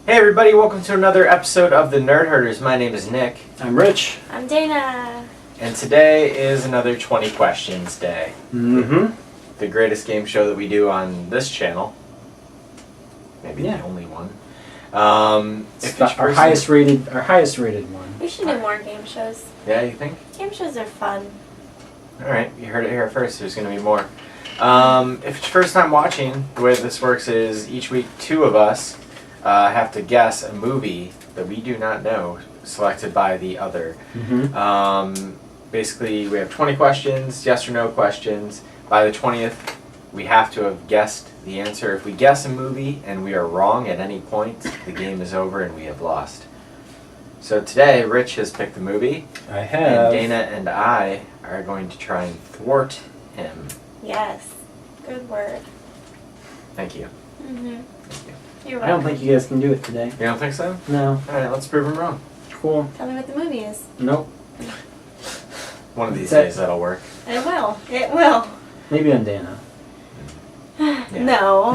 Hey everybody, welcome to another episode of the Nerd Herders. My name is Nick. I'm Rich. I'm Dana. And today is another 20 questions day. Mm-hmm. The greatest game show that we do on this channel. Maybe the only one. Our highest rated one. We should do more game shows. Yeah, you think? Game shows are fun. Alright, you heard it here first. There's going to be more. If it's your first time watching, the way this works is each week two of us have to guess a movie that we do not know, selected by the other. Mm-hmm. Basically, we have 20 questions, yes or no questions. By the 20th, we have to have guessed the answer. If we guess a movie and we are wrong at any point, the game is over and we have lost. So today, Rich has picked the movie. I have. And Dana and I are going to try and thwart him. Yes. Good word. Thank you. Mm-hmm. Thank you. You're I don't welcome. think you guys can do it today. You don't think so? No. Alright, let's prove him wrong. Cool. Tell me what the movie is. Nope. One of these That- days that'll work. It will. It will. Maybe on Dana. No.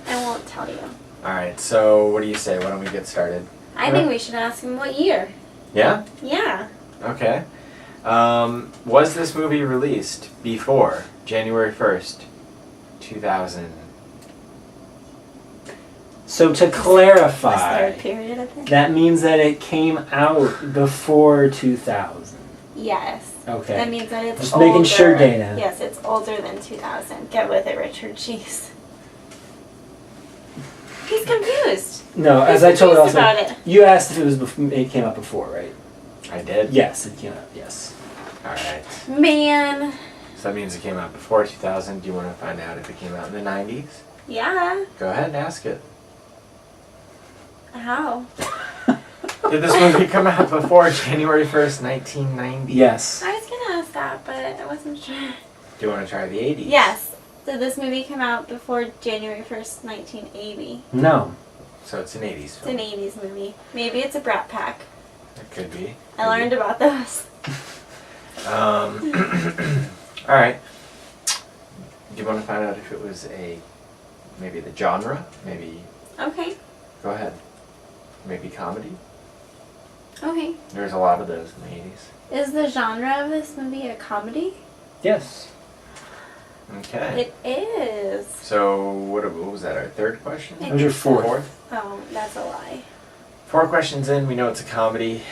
I won't tell you. Alright, so what do you say? Why don't we get started? I think we should ask him what year. Yeah? Yeah. Okay. Was this movie released before January 1st, 2000? So to Was there clarify, a period of it? that means that it came out before 2000. Yes. Okay. That means that it's Just older. making sure, Dana. Yes, it's older than 2000. Get with it, Richard. Jeez. He's confused. No, He's as I told you, confused about it. you asked if it came out before, right? I did? Yes, it came out. Yes. Alright. Man. So that means it came out before 2000. Do you want to find out if it came out in the 90s? Yeah. Go ahead and ask it. How? Did this movie come out before January 1st, 1990? Yes. I was gonna ask that, but I wasn't sure. Do you want to try the 80s? Yes. So this movie came out before January 1st, 1980. No. So it's an 80s It's film. an 80s movie. Maybe it's a Brat Pack. It could be. I learned about those. Alright. Do you want to find out if it was maybe the genre? Maybe, Okay. go ahead. Maybe comedy? Okay. There's a lot of those in the 80s. Is the genre of this movie a comedy? Yes. Okay. It is. So, what was that, our third question? I That was your fourth. Oh, that's a lie. 4 questions in, we know it's a comedy.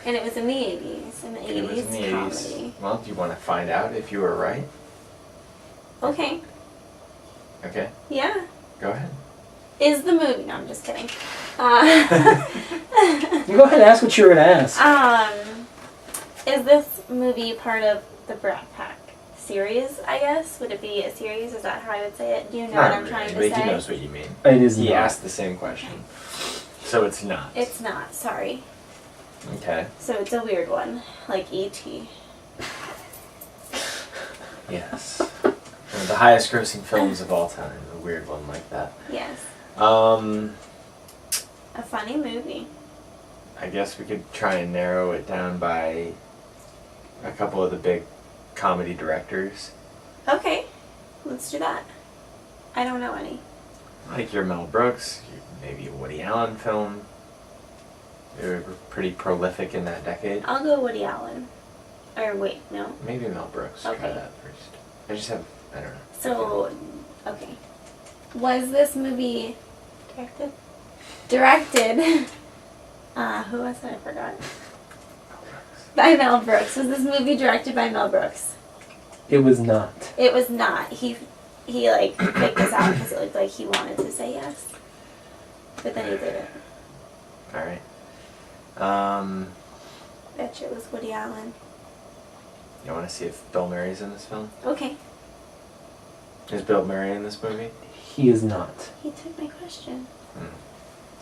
And it was in the 80s. In the 80s, It was in the comedy. 80s. Well, do you want to find out if you were right? Okay. Okay, Yeah. go ahead. Is the movie... No, I'm just kidding. You go ahead and ask what you were going to ask. Is this movie part of the Brat Pack series, I guess? Would it be a series? Is that how I would say it? Do you know what I'm trying to but he say? knows what you mean. It is He not. asked the same question. So it's not. It's not, sorry. Okay. So it's a weird one, like E.T. Yes. One of the highest grossing films of all time. A weird one like that. Yes. Um, A funny movie. I guess we could try and narrow it down by a couple of the big comedy directors. Okay, let's do that. I don't know any. Like your Mel Brooks, maybe a Woody Allen film. They were pretty prolific in that decade. I'll go Woody Allen. Or wait, no. Maybe Mel Brooks. Try Okay. that first. I don't know. So, okay. Was this movie directed? Directed. Who was it? I forgot. Mel Brooks. By Mel Brooks. Was this movie directed by Mel Brooks? It was not. It was not. He like picked this out because it looked like he wanted to say yes. But then he didn't. Alright. Bet you it was Woody Allen. You want to see if Bill Murray's in this film? Okay. Is Bill Murray in this movie? He is not. He took my question.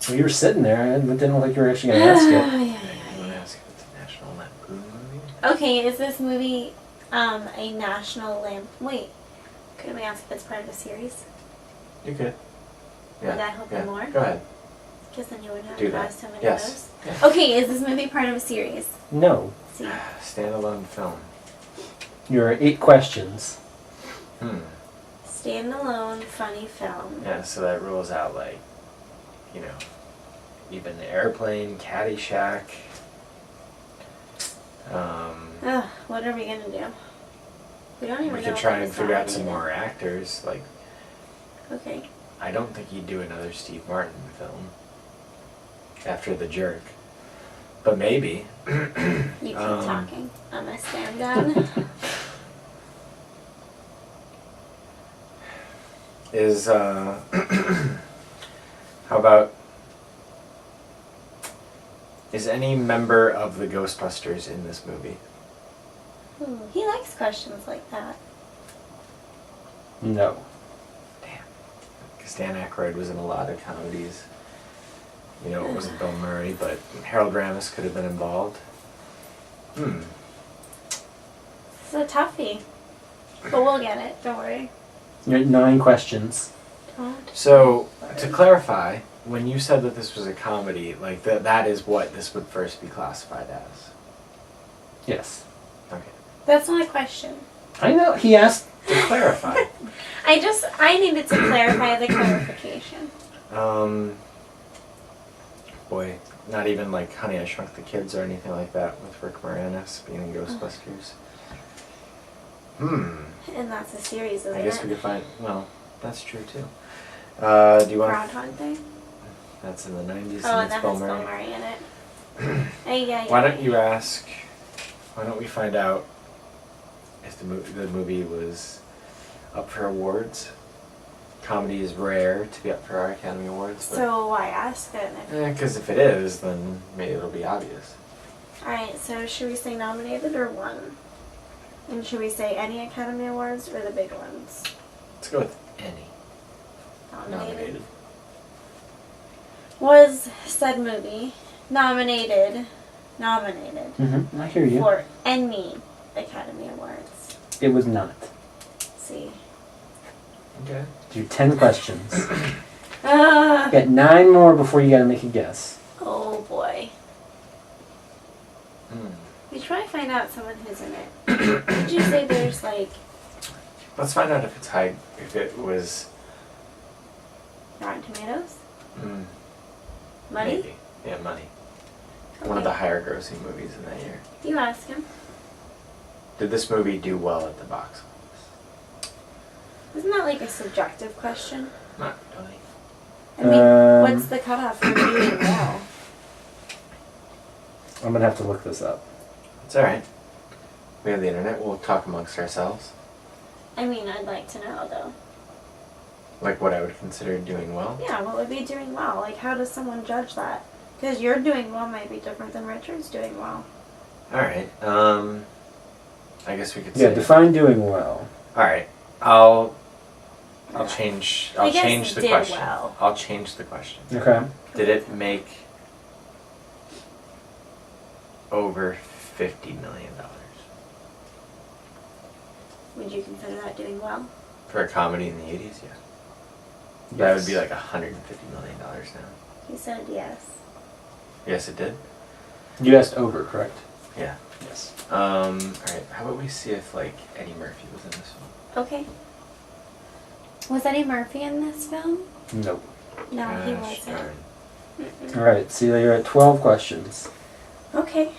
Well, you were sitting there. It didn't look like you were actually going to ask it. Yeah. You want to ask if it's a National Lampoon movie? Okay, is this movie a National Lamp? Wait, could we ask if it's part of a series? You could. Would that help you more? Go ahead. Because then you wouldn't have Do to that. ask so many Yes. of those. Yeah. Okay, is this movie part of a series? No. Let's see. Standalone film. Your 8 questions. Standalone funny film. Yeah, so that rules out, like, you know, even Airplane, Caddyshack. What are we gonna do? We don't even We know. could if try we and figure out decided some yet. more actors. Like, Okay. I don't think he'd do another Steve Martin film after The Jerk, but maybe. You keep talking. I'm gonna stand down. Is how about, is any member of the Ghostbusters in this movie? Ooh, he likes questions like that. No. Damn. Because Dan Aykroyd was in a lot of comedies. You know, it wasn't Bill Murray, but Harold Ramis could have been involved. It's a toughie. But we'll get it. Don't worry. You're at 9 questions. Don't. So, to clarify, when you said that this was a comedy, like that is what this would first be classified as. Yes. Okay. That's not a question. I know. He asked. To clarify. I needed to clarify the clarification. Boy, not even like Honey, I Shrunk the Kids or anything like that with Rick Moranis being in Ghostbusters. And that's a series, isn't I guess we it? could find, well, that's true too. Do you want to, Groundhog Day? that's in the 90s Oh, and and it's that Bill has Bill Murray. Murray in it. Yeah. Why don't you ask, why don't we find out if the movie was up for awards? Comedy is rare to be up for our Academy Awards. So why ask it? Because if it is, then maybe it'll be obvious. Alright, so should we say nominated or won? And should we say any Academy Awards or the big ones? Let's go with any. Nominated. Was said movie nominated Mm-hmm. I hear you. for any Academy Awards? It was not. See. Okay. Do 10 questions. Ah. Get 9 more before you gotta make a guess. Oh boy. We try to find out someone who's in it. Did you say there's like Let's find out if it's high, if it was Rotten Tomatoes? Money? maybe. Yeah, Money. One of the higher grossing movies in that year. You ask him. Did this movie do well at the box office? Isn't that like a subjective question? Not really. I mean, Um, what's the cutoff for doing well? I'm gonna have to look this up. It's alright. We have the internet, we'll talk amongst ourselves. I mean, I'd like to know though. Like what I would consider doing well. Yeah, what would be doing well? Like, how does someone judge that? Because your doing well might be different than Richard's doing well. Alright, I guess we could Yeah, say. define doing well. Alright, I'll change I guess the did question. well. I'll change the question. Okay. Did it make over $50 million Would you consider that doing well? for a comedy in the 80s? Yeah. That would be like $150 million now. He said yes. Yes, it did. You asked over, correct? Yeah. Yes. Alright, how about we see if like Eddie Murphy was in this one? Okay. Was Eddie Murphy in this film? Nope. No, he Gosh wasn't. darn. Mm-mm. Alright, so you're at 12 questions. Okay.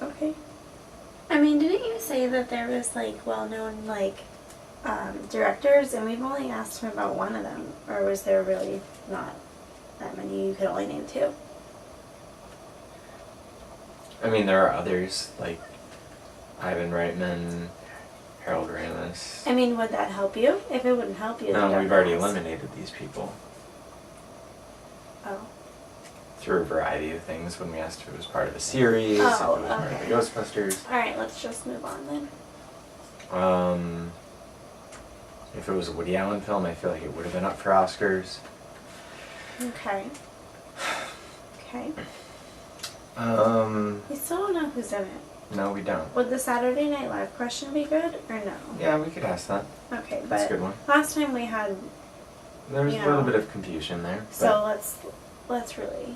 Okay. I mean, didn't you say that there was like well-known like directors, and we've only asked him about one of them, or was there really not that many? You could only name 2. I mean, there are others like Ivan Reitman, Harold Ramis. I mean, would that help you? If it wouldn't help you, then No, don't we've already ask. eliminated these people Oh. through a variety of things when we asked if it was part of a series, Oh, if it was part of okay. the Ghostbusters. All right, let's just move on then. If it was a Woody Allen film, I feel like it would have been up for Oscars. Okay. Okay. Um, We still don't know who's in it. no, we don't. Would the Saturday Night Live question be good or no? Yeah, we could ask that. Okay, That's a but good one. last time we had, There was You a little know. bit of confusion there. so let's really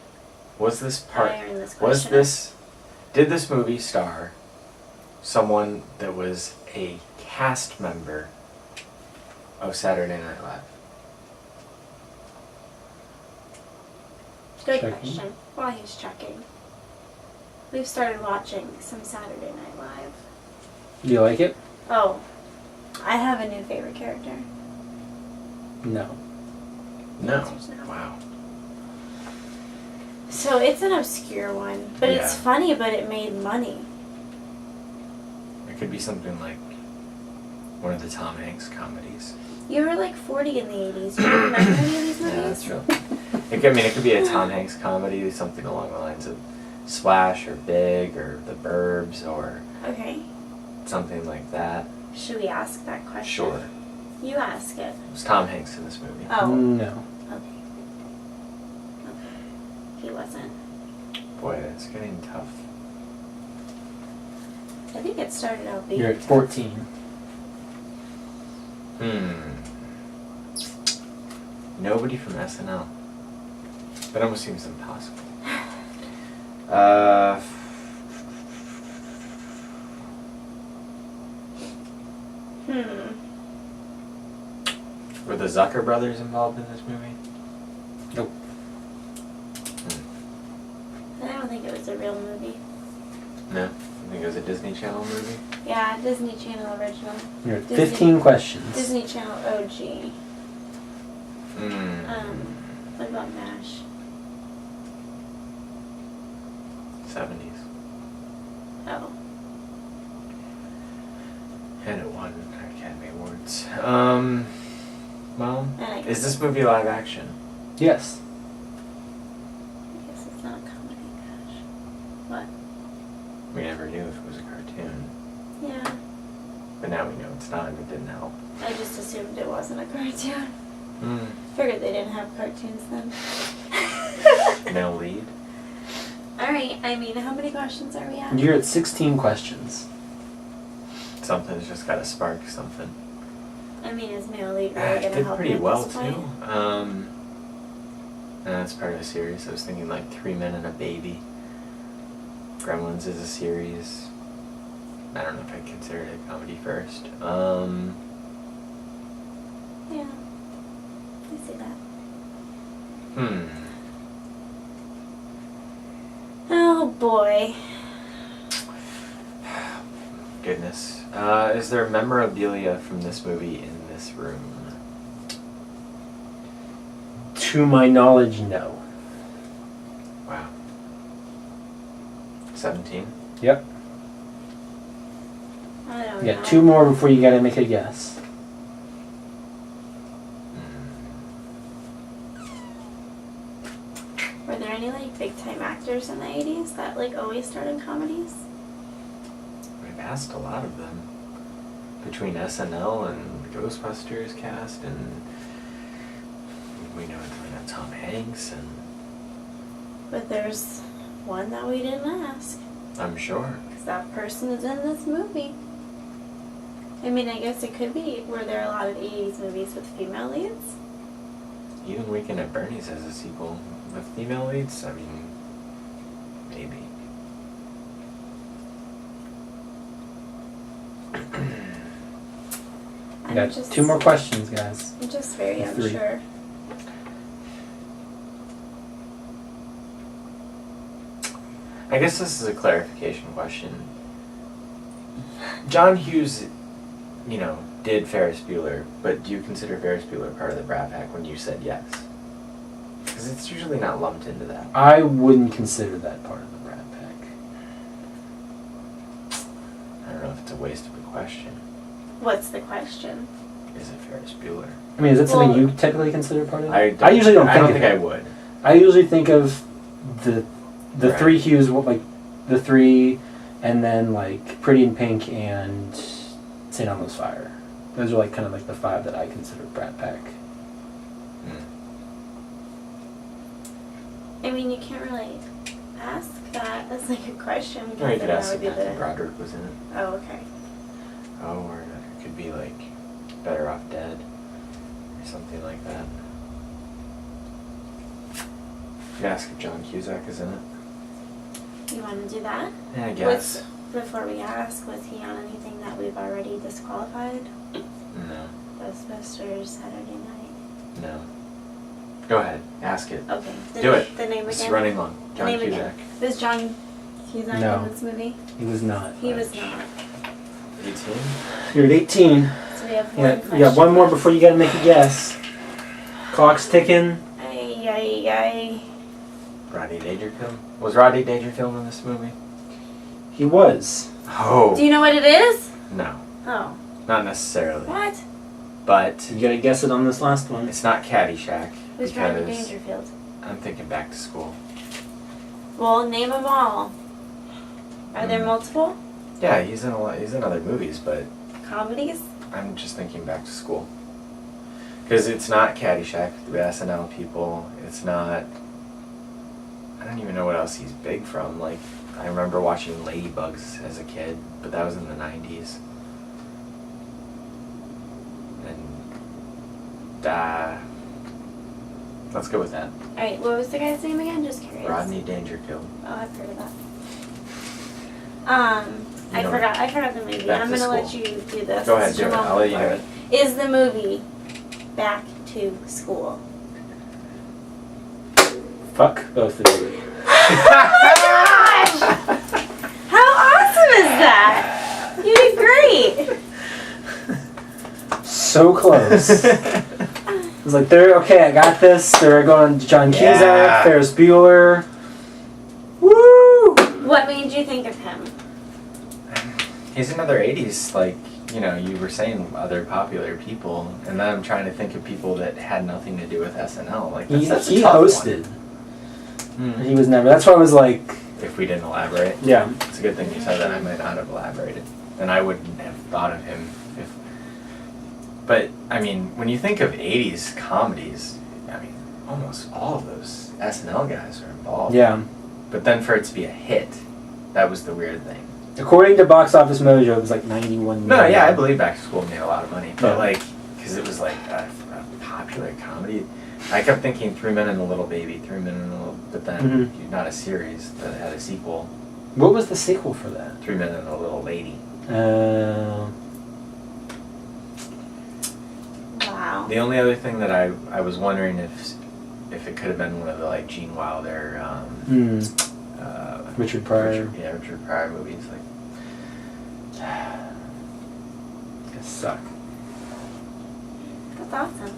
Was this part? iron this Was question. this? Did this movie star someone that was a cast member of Saturday Night Live? Good Checking. question. While he's checking. We've started watching some Saturday Night Live. Do you like it? Oh, I have a new favorite character. No. No. Answer's no. Wow. So it's an obscure one, but it's Yeah. funny, but it made money. It could be something like one of the Tom Hanks comedies. You were like 40 in the 80s. Do you remember any of these movies? Yeah, that's true. It could be a Tom Hanks comedy, something along the lines of Splash or Big or The Burbs or Okay. something like that. Should we ask that question? Sure. You ask it. It was Tom Hanks in this movie. Oh. No. Okay. Okay. He wasn't. Boy, it's getting tough. I think it started out being. You're at 14. Nobody from SNL. That almost seems impossible. Uh, Were the Zucker brothers involved in this movie? Nope. I don't think it was a real movie. No. I think it was a Disney Channel movie. Yeah, Disney Channel original. You're at Disney- 15 questions. Disney Channel OG. Hmm. What about MASH? 70s. Oh. And it won Academy Awards. Well, And I is guess, this movie live action? Yes. I guess it's not a comedy, MASH. What? We never knew if it was a cartoon. Yeah. But now we know it's not, and it didn't help. I just assumed it wasn't a cartoon. Hmm. Figured they didn't have cartoons then. Male lead? Alright, I mean, how many questions are we at? You're at 16 questions. Something's just gotta spark something. I mean, is male lead Ah, really it gonna did help pretty you at well this point? too. And that's part of a series. I was thinking like 3 Men and a Baby. Gremlins is a series. I don't know if I consider it a comedy first. Yeah. I see that. Oh boy. Goodness. Is there memorabilia from this movie in this room? To my knowledge, no. Wow. 17? Yep. I don't You know. got 2 more before you gotta make a guess. Were there any like big time actors in the 80s that like always starred in comedies? We've asked a lot of them. Between SNL and the Ghostbusters cast, and we know Tom Hanks, and But there's one that we didn't ask. I'm sure. Because that person is in this movie. I mean, I guess it could be. Were there a lot of 80s movies with female leads? Even Weekend at Bernie's has a sequel with female leads. I mean, maybe. You got just, 2 more questions, guys. I'm just very 3. unsure. I guess this is a clarification question. John Hughes, did Ferris Bueller, but do you consider Ferris Bueller part of the Brat Pack when you said yes? Because it's usually not lumped into that. I wouldn't consider that part of the Brat Pack. I don't know if it's a waste of a question. What's the question? Is it Ferris Bueller? I mean, is that something Well- you typically consider part of it? I usually don't I think don't of think it. I would. I usually think of the Right. 3 Hughes, like the 3, and then like Pretty in Pink and St. Elmo's Fire. Those are like kind of like the 5 that I consider Brat Pack. I mean, you can't really ask that as like a question. Or Because you then could that ask would if be Matthew the. Broderick was in it. Oh, okay. Oh, or it could be like Better Off Dead or something like that. You could ask if John Cusack is in it. You want to do that? Yeah, I guess. Before we ask, was he on anything that we've already disqualified? No. Ghostbusters, Saturday Night. No. Go ahead, ask it. Okay. Do it. The name It's again? running long. John name Cusack. again. Was John Cusack No. in this movie? He was not. He was not. 18? You're at 18. So we have one Yeah, question. you got one more before you gotta make a guess. Clock's ticking. Ay. Rodney Dangerfield? Was Rodney Dangerfield in this movie? He was. Oh. Do you know what it is? No, Oh. not necessarily. What? But You gotta guess it on this last one. it's not Caddyshack. Who's Rodney because Dangerfield? I'm thinking Back to School. Well, name them all. Are there Hmm. multiple Yeah, he's in other movies, but comedies? I'm just thinking Back to School. Because it's not Caddyshack, the SNL people. It's not. I don't even know what else he's big from. Like, I remember watching Ladybugs as a kid, but that was in the 90s. And let's go with that. All right. What was the guy's name again? Just curious. Rodney Dangerfield. Oh, I've heard of that. You I know, forgot the movie. Back I'm to gonna let School. you do this. Go ahead, do it. Jamal I'll let you do Murray. Is the movie Back to School? Fuck both of you. How awesome is that? You did great. So close. I was like, they're okay, I got this. They're going to John Cusack, Yeah. Ferris Bueller. Woo! What made you think of him? He's another 80s, like, you know, you were saying other popular people, and then I'm trying to think of people that had nothing to do with SNL. Like, that's a He tough hosted. one. He was never. That's why I was like, If we didn't elaborate. yeah. It's a good thing you said that. I might not have elaborated. And I wouldn't have thought of him if... But, I mean, when you think of 80s comedies, I mean, almost all of those SNL guys are involved. Yeah. But then for it to be a hit, that was the weird thing. According to Box Office Mojo, it was like 91 No, million. yeah, I believe Back to School made a lot of money. But, Yeah. like, because it was like a popular comedy. I kept thinking 3 Men and a Little Baby, 3 Men and a Little... But then, not a series that had a sequel. What was the sequel for that? 3 Men and a Little Lady. Wow. The only other thing that I was wondering if it could have been one of the, like, Gene Wilder, Richard Pryor. Richard Pryor movies. Like, It suck. That's awesome.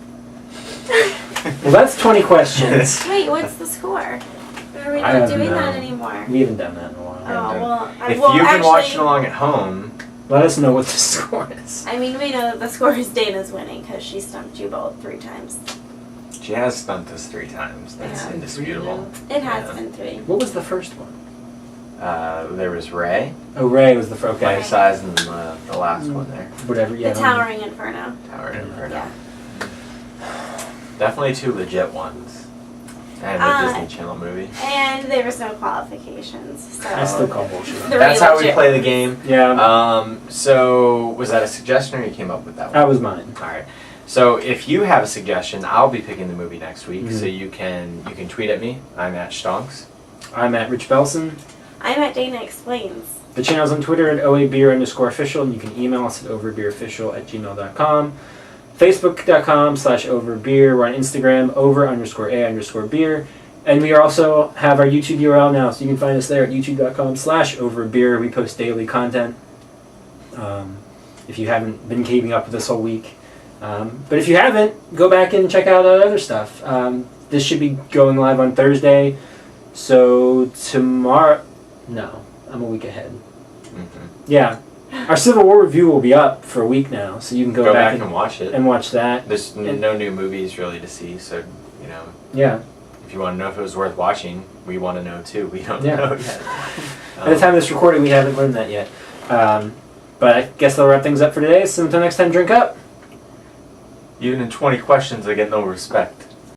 Well, that's 20 questions. Wait, what's the score? Are we I not have doing no- that anymore? We haven't done that in a while. Oh, well, if well, you've been actually, watching along at home, Let us know what the score is. I mean, we know that the score is Dana's winning because she stumped you both 3 times. she has stumped us 3 times. That's Yeah. indisputable. It has Yeah. been 3. What was the first one? There was Ray, Oh, Ray was the first. Okay. Life Size, and the last one there, Whatever. Yeah. The Towering Inferno. Tower and Inferno. Yeah. Definitely 2 legit ones, and a Disney Channel movie. And there was no qualifications. So I still call bullshit. The That's how we legit play the ones. game. Yeah. So was that a suggestion or you came up with that one? That was mine. All right. So if you have a suggestion, I'll be picking the movie next week. Mhm. So you can tweet at me. I'm at Stonks. I'm at Rich Belson. I'm at Dana Explains. The channel's on Twitter at OABeer_official, and you can email us at overbeerofficial@gmail.com. Facebook.com/overbeer. We're on Instagram, over_a_beer. And we also have our YouTube URL now, so you can find us there at youtube.com/overbeer. We post daily content. If you haven't been keeping up with us all week. But if you haven't, go back and check out other stuff. This should be going live on Thursday. So tomorrow... No, I'm a week ahead. Mm-hmm. Yeah. Our Civil War review will be up for a week now, so you can Go back and watch it. and watch that. There's and- no new movies really to see, so you know Yeah. if you want to know if it was worth watching, we want to know too. We don't Yeah. know yet. At the time of this recording, we haven't learned that yet. But I guess that'll wrap things up for today. So until next time, drink up. Even in 20 questions, I get no respect.